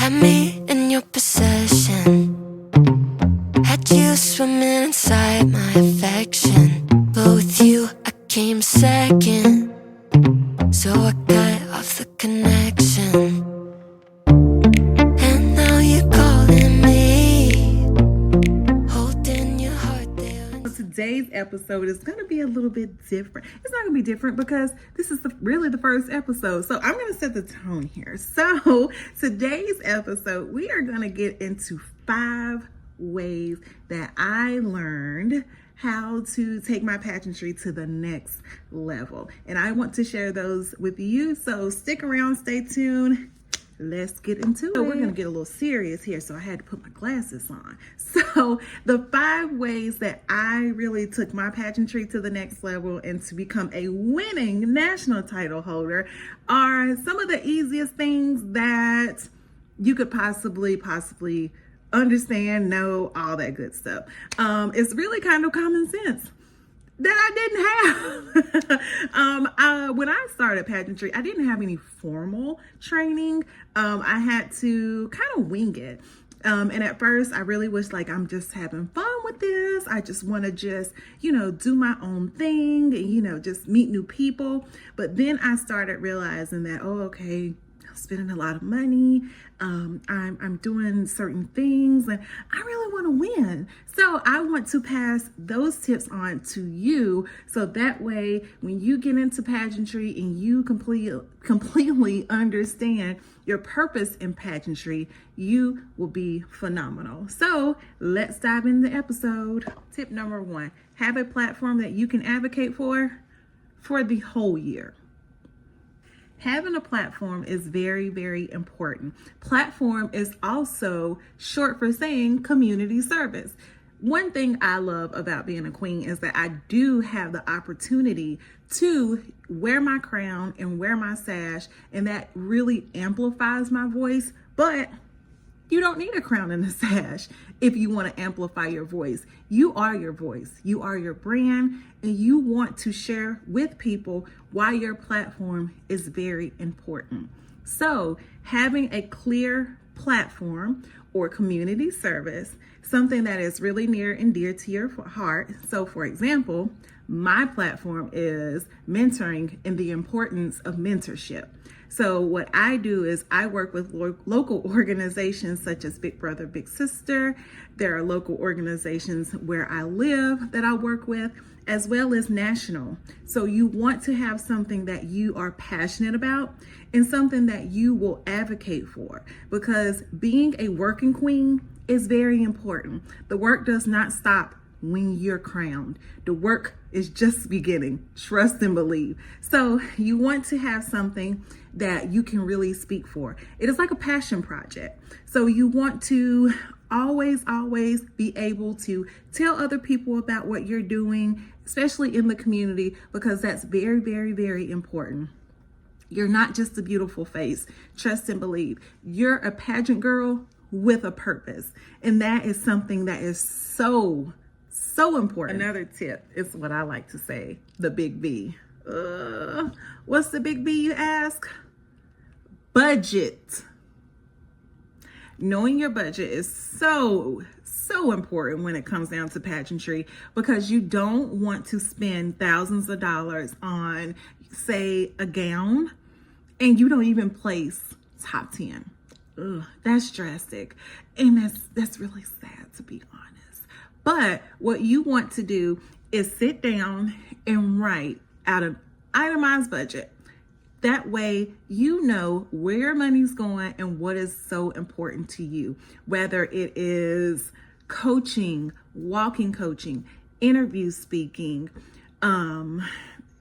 Had me in your possession, had you swimming inside my affection. But with you I came second, so I cut off the connection. And now you're calling me, holding your heart there. Today's episode is going to be a little bit different. It's not going to be different because this is really the first episode. So I'm going to set the tone here. So today's episode, we are going to get into 5 ways that I learned how to take my pageantry to the next level. And I want to share those with you. So stick around, stay tuned. Let's get into it. We're going to get a little serious here, so I had to put my glasses on. So the 5 ways that I really took my pageantry to the next level and to become a winning national title holder are some of the easiest things that you could possibly understand, know, all that good stuff. It's really kind of common sense that I didn't have. When I started pageantry, I didn't have any formal training. I had to kind of wing it. And at first I really was like, I'm just having fun with this. I just want to do my own thing and, just meet new people. But then I started realizing that, okay, I'm spending a lot of money. I'm doing certain things and I really want to win. So I want to pass those tips on to you. So that way, when you get into pageantry and you completely understand your purpose in pageantry, you will be phenomenal. So let's dive into the episode. Tip number 1, have a platform that you can advocate for the whole year. Having a platform is very, very important. Platform is also short for saying community service. One thing I love about being a queen is that I do have the opportunity to wear my crown and wear my sash, and that really amplifies my voice. But you don't need a crown and a sash if you want to amplify your voice. You are your voice. You are your brand, and you want to share with people why your platform is very important. So having a clear platform or community service, something that is really near and dear to your heart. So for example, my platform is mentoring and the importance of mentorship. So what I do is I work with local organizations such as Big Brother, Big Sister. There are local organizations where I live that I work with, as well as national. So you want to have something that you are passionate about and something that you will advocate for, because being a working queen is very important. The work does not stop when you're crowned. The work is just beginning. Trust and believe. So you want to have something that you can really speak for. It is like a passion project. So you want to always be able to tell other people about what you're doing, especially in the community, because that's very, very, very important. You're not just a beautiful face. Trust and believe. You're a pageant girl with a purpose. And that is something that is so important. Another tip is what I like to say, the big B. What's the big B, you ask? Budget. Knowing your budget is so important when it comes down to pageantry, because you don't want to spend thousands of dollars on, say, a gown and you don't even place top 10. That's drastic. And that's really sad, to be honest. But what you want to do is sit down and write out an itemized budget. That way, you know where your money's going and what is so important to you, whether it is coaching, walking coaching, interview speaking,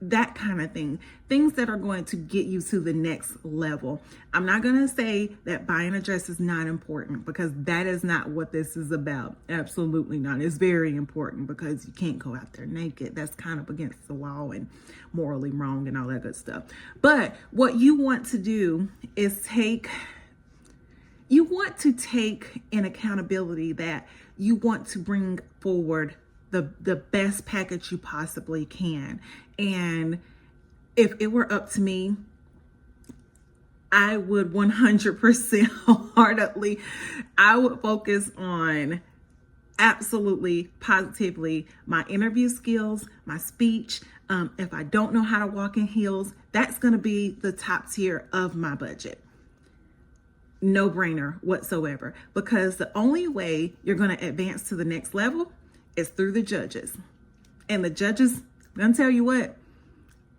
that kind of thing. Things that are going to get you to the next level. I'm not going to say that buying a dress is not important, because that is not what this is about. Absolutely not. It's very important, because you can't go out there naked. That's kind of against the law and morally wrong and all that good stuff. But what you want to do is take an accountability that you want to bring forward the best package you possibly can. And if it were up to me, I would 100% wholeheartedly, I would focus on absolutely positively my interview skills, my speech. If I don't know how to walk in heels, that's going to be the top tier of my budget. No brainer whatsoever, because the only way you're going to advance to the next level is through the judges. And the judges, I'm going to tell you what,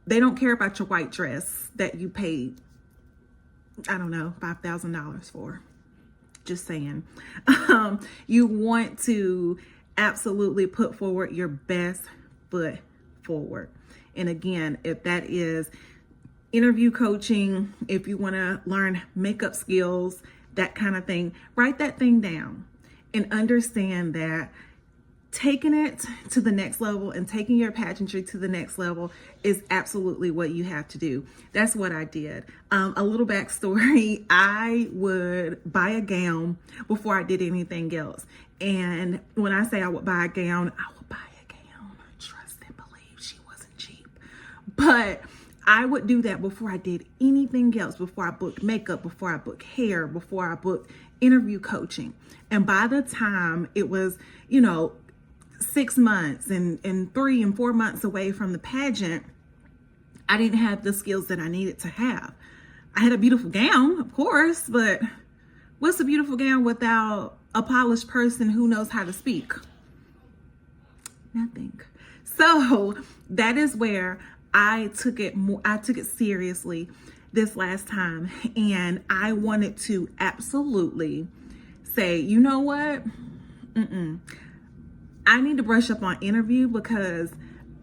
they don't care about your white dress that you paid, I don't know, $5,000 for. Just saying. You want to absolutely put forward your best foot forward. And again, if that is interview coaching, if you want to learn makeup skills, that kind of thing, write that thing down and understand that taking it to the next level and taking your pageantry to the next level is absolutely what you have to do. That's what I did. A little backstory, I would buy a gown before I did anything else. And when I say I would buy a gown, trust and believe, she wasn't cheap. But I would do that before I did anything else, before I booked makeup, before I booked hair, before I booked interview coaching. And by the time it was, 6 months and 3 and 4 months away from the pageant, I didn't have the skills that I needed to have. I had a beautiful gown, of course, but what's a beautiful gown without a polished person who knows how to speak? Nothing. So that is where I took it seriously this last time. And I wanted to absolutely say, you know what? I need to brush up on interview, because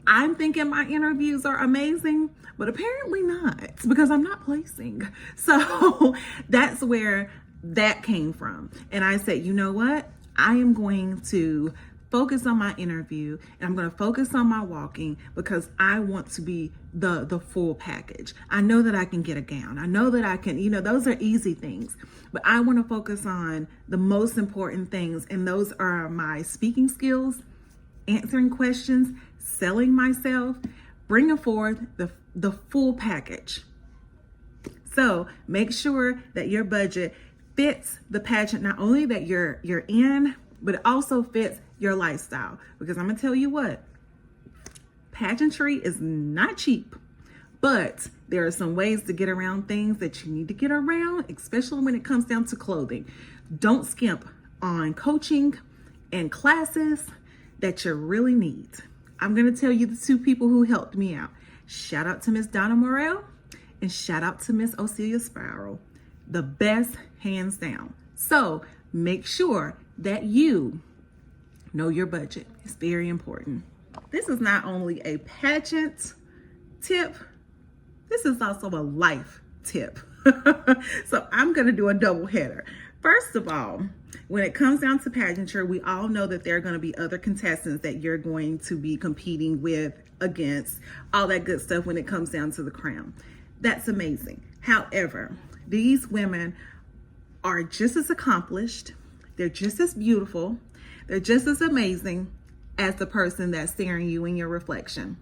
I'm thinking my interviews are amazing, but apparently not, because I'm not placing. So that's where that came from. And I said, you know what? I am going to focus on my interview, and I'm going to focus on my walking, because I want to be the full package. I know that I can get a gown. I know that I can, those are easy things, but I want to focus on the most important things. And those are my speaking skills, answering questions, selling myself, bringing forth the full package. So make sure that your budget fits the pageant, not only that you're in, but it also fits your lifestyle. Because I'm gonna tell you what, pageantry is not cheap, but there are some ways to get around things that you need to get around, especially when it comes down to clothing. Don't skimp on coaching and classes that you really need. I'm gonna tell you the 2 people who helped me out. Shout out to Miss Donna Morrell and shout out to Miss Ocelia Sparrow. The best, hands down. So make sure that you know your budget. It's very important. This is not only a pageant tip, this is also a life tip. So I'm going to do a double header. First of all, when it comes down to pageantry, we all know that there are going to be other contestants that you're going to be competing with, against, all that good stuff when it comes down to the crown. That's amazing. However, these women are just as accomplished, they're just as beautiful, they're just as amazing as the person that's staring you in your reflection.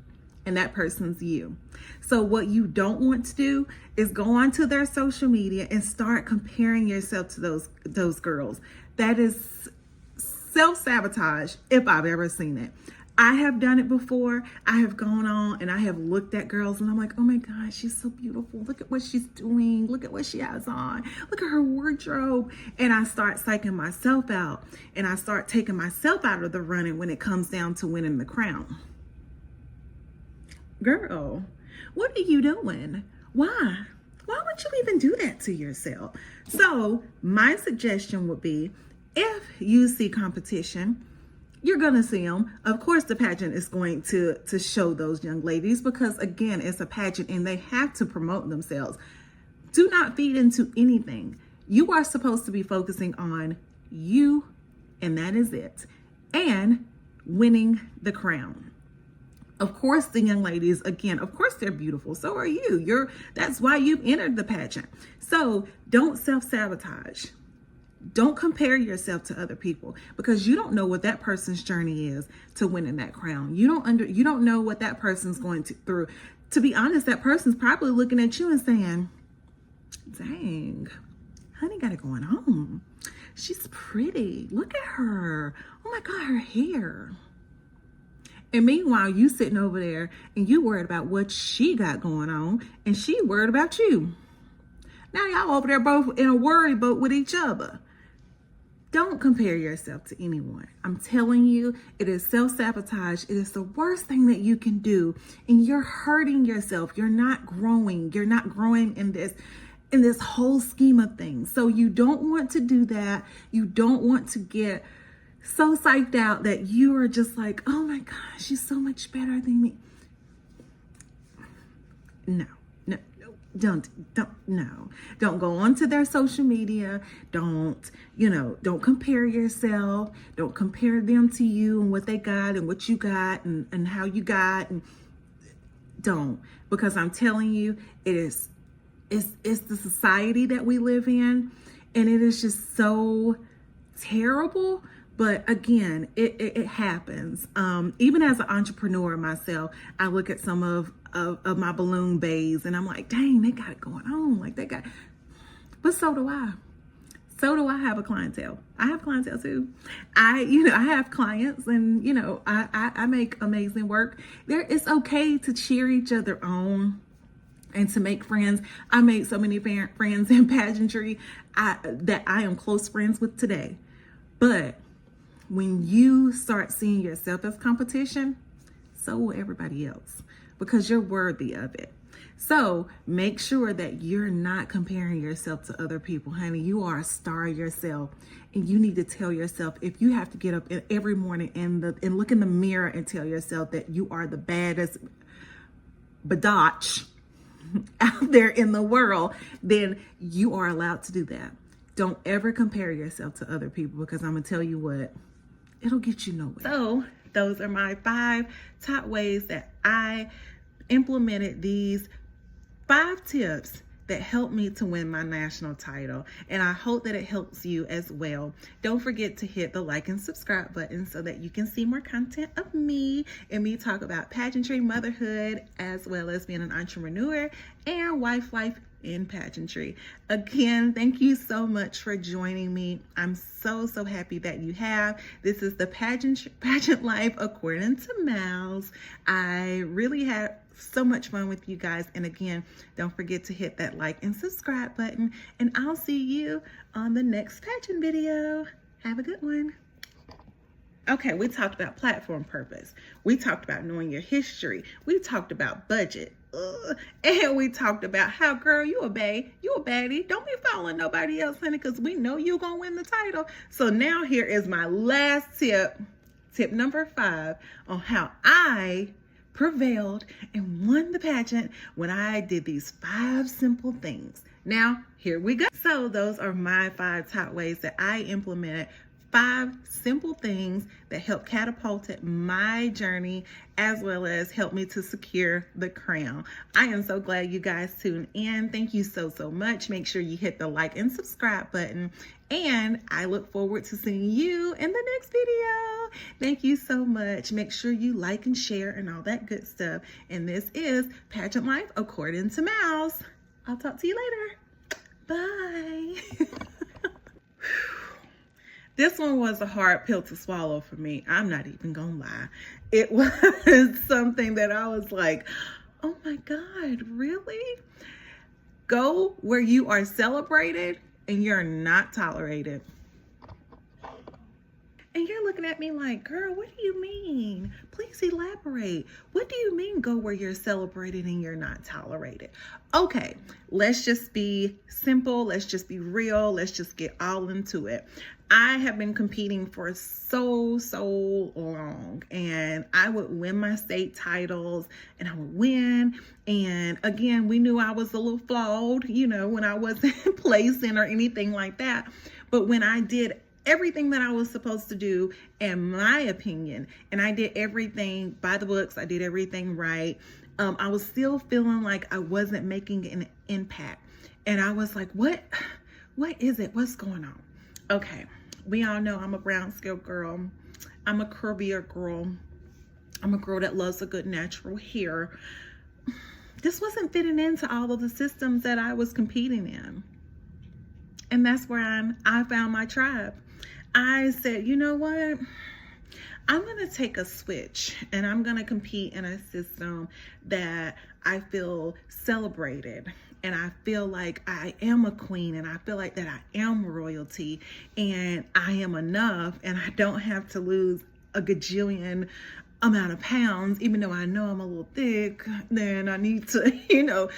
And that person's you. So what you don't want to do is go onto their social media and start comparing yourself to those girls. That is self-sabotage if I've ever seen it. I have done it before. I have gone on and I have looked at girls and I'm like, oh my gosh, she's so beautiful. Look at what she's doing. Look at what she has on. Look at her wardrobe. And I start psyching myself out and I start taking myself out of the running when it comes down to winning the crown. Girl, what are you doing? Why? Why would you even do that to yourself? So my suggestion would be, if you see competition, you're going to see them. Of course, the pageant is going to show those young ladies because, again, it's a pageant and they have to promote themselves. Do not feed into anything. You are supposed to be focusing on you, and that is it, and winning the crown. Of course, the young ladies, again, of course, they're beautiful. So are you. That's why you've entered the pageant. So don't self-sabotage. Don't compare yourself to other people because you don't know what that person's journey is to winning that crown. You don't know what that person's going through. To be honest, that person's probably looking at you and saying, dang, honey got it going on. She's pretty. Look at her. Oh my God, her hair. And meanwhile, you sitting over there and you worried about what she got going on, and she worried about you. Now y'all over there both in a worry boat with each other. Don't compare yourself to anyone. I'm telling you, it is self-sabotage. It is the worst thing that you can do. And you're hurting yourself. You're not growing. You're not growing in this whole scheme of things. So you don't want to do that. You don't want to get so psyched out that you are just like, oh my gosh, she's so much better than me. No. Don't go onto their social media. Don't compare yourself. Don't compare them to you and what they got and what you got and how you got, and don't, because I'm telling you, it's the society that we live in, and it is just so terrible. But again, it happens. Even as an entrepreneur myself, I look at some of my balloon bays and I'm like, dang, they got it going on. Like but so do I. So do I have a clientele. I have clientele too. I have clients, and I make amazing work. It's okay to cheer each other on and to make friends. I made so many friends in pageantry that I am close friends with today. But when you start seeing yourself as competition, so will everybody else, because you're worthy of it. So make sure that you're not comparing yourself to other people, honey. You are a star yourself, and you need to tell yourself, if you have to get up every morning and look in the mirror and tell yourself that you are the baddest badotch out there in the world, then you are allowed to do that. Don't ever compare yourself to other people, because I'm gonna tell you what, it'll get you nowhere. So those are my 5 top ways that I implemented these 5 tips that helped me to win my national title. And I hope that it helps you as well. Don't forget to hit the like and subscribe button so that you can see more content of me and me talk about pageantry, motherhood, as well as being an entrepreneur and wife life in pageantry. Again, thank you so much for joining me. I'm so happy that you have. This is the pageant life according to Miles. I really had so much fun with you guys. And again, don't forget to hit that like and subscribe button, and I'll see you on the next pageant video. Have a good one. Okay, we talked about platform purpose. We talked about knowing your history. We talked about budget. And we talked about how, girl, you a baddie. Don't be following nobody else, honey, because we know you're going to win the title. So now here is my last tip number 5 on how I prevailed and won the pageant when I did these 5 simple things. Now, here we go. So those are my 5 top ways that I implemented. 5 simple things that help catapulted my journey, as well as help me to secure the crown. I am so glad you guys tuned in. Thank you so much. Make sure you hit the like and subscribe button, and I look forward to seeing you in the next video. Thank you so much. Make sure you like and share and all that good stuff. And this is Pageant Life according to Mouse. I'll talk to you later. Bye. This one was a hard pill to swallow for me. I'm not even gonna lie. It was something that I was like, oh my God, really? Go where you are celebrated and you're not tolerated. And you're looking at me like, girl, what do you mean? Please elaborate. What do you mean go where you're celebrated and you're not tolerated? Okay, let's just be simple. Let's just be real. Let's just get all into it. I have been competing for so long, and I would win my state titles and I would win. And again, we knew I was a little flawed, when I wasn't placing or anything like that. But when I did everything that I was supposed to do, in my opinion, and I did everything by the books, I did everything right, I was still feeling like I wasn't making an impact. And I was like, what is it? What's going on? Okay, we all know I'm a brown scale girl. I'm a curvier girl. I'm a girl that loves a good natural hair. this wasn't fitting into all of the systems that I was competing in. And that's where I found my tribe. I said, you know what? I'm going to take a switch and I'm going to compete in a system that I feel celebrated. And I feel like I am a queen, and I feel like that I am royalty, and I am enough, and I don't have to lose a gajillion amount of pounds. Even though I know I'm a little thick, then I need to,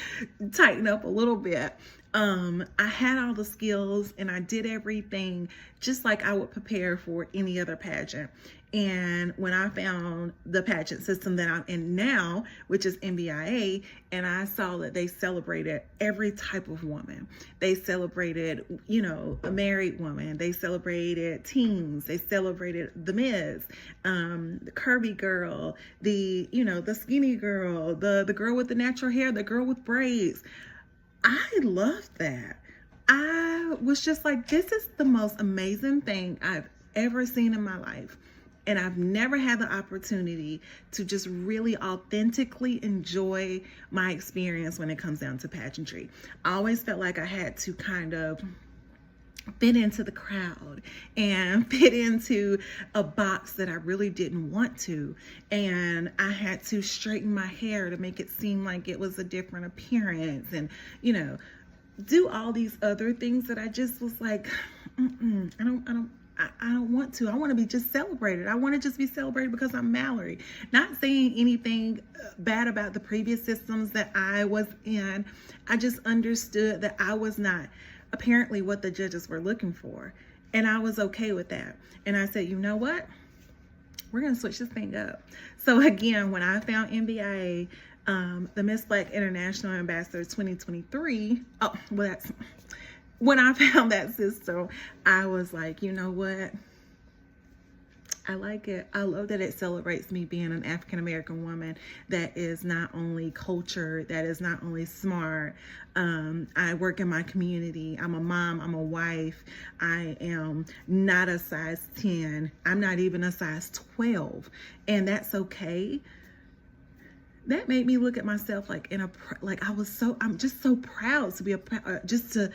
tighten up a little bit. I had all the skills and I did everything just like I would prepare for any other pageant. And when I found the pageant system that I'm in now, which is NBIA, and I saw that they celebrated every type of woman. They celebrated, a married woman. They celebrated teens. They celebrated the Miz, the curvy girl, the skinny girl, the girl with the natural hair, the girl with braids. I loved that. I was just like, this is the most amazing thing I've ever seen in my life. And I've never had the opportunity to just really authentically enjoy my experience when it comes down to pageantry. I always felt like I had to kind of fit into the crowd and fit into a box that I really didn't want to. And I had to straighten my hair to make it seem like it was a different appearance and, do all these other things that I just was like, I don't want to. I want to be just celebrated. I want to just be celebrated because I'm Mallory. Not saying anything bad about the previous systems that I was in. I just understood that I was not apparently what the judges were looking for. And I was okay with that. And I said, you know what? We're going to switch this thing up. So again, when I found NBIA, the Miss Black International Ambassador 2023, when I found that system, I was like, you know what? I like it. I love that it celebrates me being an African-American woman that is not only cultured, that is not only smart. I work in my community. I'm a mom. I'm a wife. I am not a size 10. I'm not even a size 12. And that's okay. That made me look at myself I'm just so proud to be just to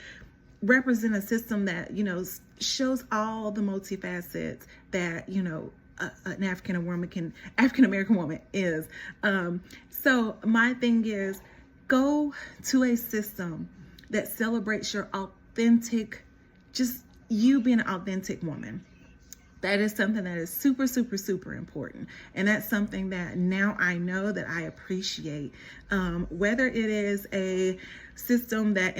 represent a system that, shows all the multifacets that, an African-American woman is. So my thing is, go to a system that celebrates your authentic, just you being an authentic woman. That is something that is super, super, super important. And that's something that now I know that I appreciate. Whether it is a system that,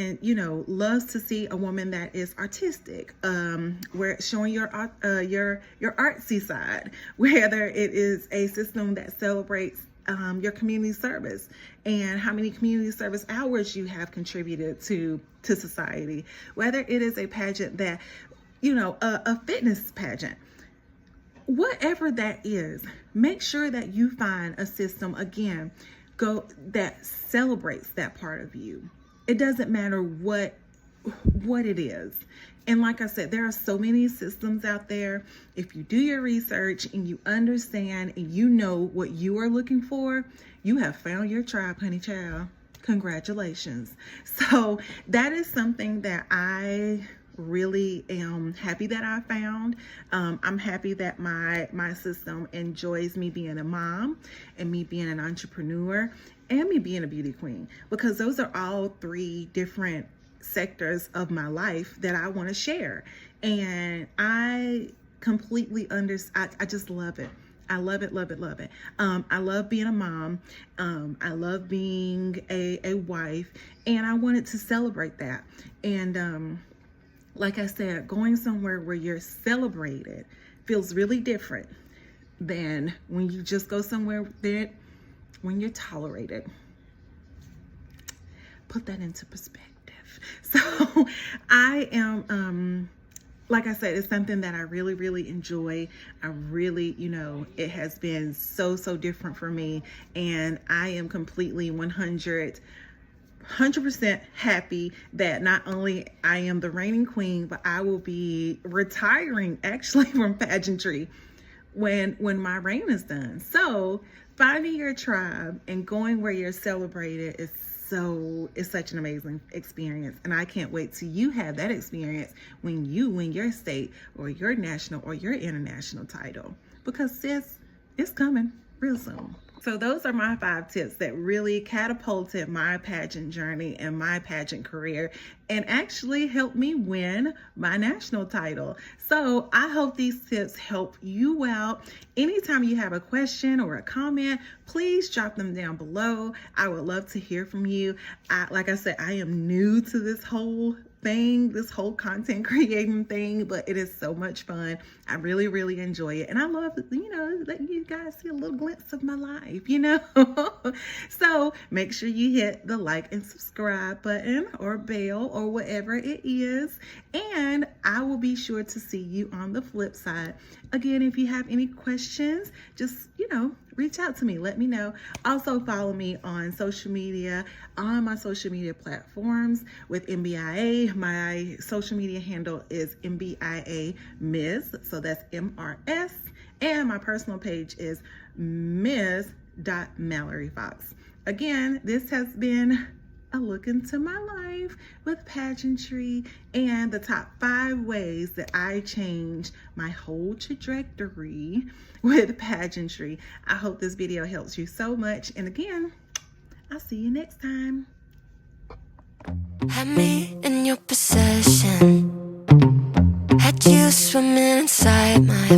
loves to see a woman that is artistic, where it's showing your artsy side, whether it is a system that celebrates your community service and how many community service hours you have contributed to society, whether it is a pageant that, a fitness pageant. Whatever that is, make sure that you find a system, again, that celebrates that part of you. It doesn't matter what it is. And like I said, there are so many systems out there. If you do your research and you understand and you know what you are looking for, you have found your tribe, honey child. Congratulations. So that is something that I really am happy that I found. I'm happy that my system enjoys me being a mom and me being an entrepreneur and me being a beauty queen, because those are all three different sectors of my life that I want to share. And I completely I just love it. I love it, love it, love it. I love being a mom. I love being a wife, and I wanted to celebrate that. And like I said, going somewhere where you're celebrated feels really different than when you just go somewhere when you're tolerated. Put that into perspective. So I am, like I said, it's something that I really, really enjoy. I really, it has been so different for me. And I am completely 100% happy that not only I am the reigning queen, but I will be retiring actually from pageantry when my reign is done. So finding your tribe and going where you're celebrated is such an amazing experience, and I can't wait till you have that experience when you win your state or your national or your international title, because sis, it's coming real soon. So those are my 5 tips that really catapulted my pageant journey and my pageant career and actually helped me win my national title. So I hope these tips help you out. Anytime you have a question or a comment, please drop them down below. I would love to hear from you. Like I said, I am new to this whole thing, this whole content creating thing, but it is so much fun. I really, really enjoy it. And I love, letting you guys see a little glimpse of my life, So make sure you hit the like and subscribe button or bell or whatever it is. And I will be sure to see you on the flip side. Again, if you have any questions, just, reach out to me. Let me know. Also follow me on social media, on my social media platforms with MBIA. My social media handle is MBIA Ms. So that's MRS. And my personal page is Ms.MalloryFox. Again, this has been a look into my life with pageantry and the top 5 ways that I changed my whole trajectory with pageantry. I hope this video helps you so much. And again, I'll see you next time. Had me in your possession, had you swimming inside my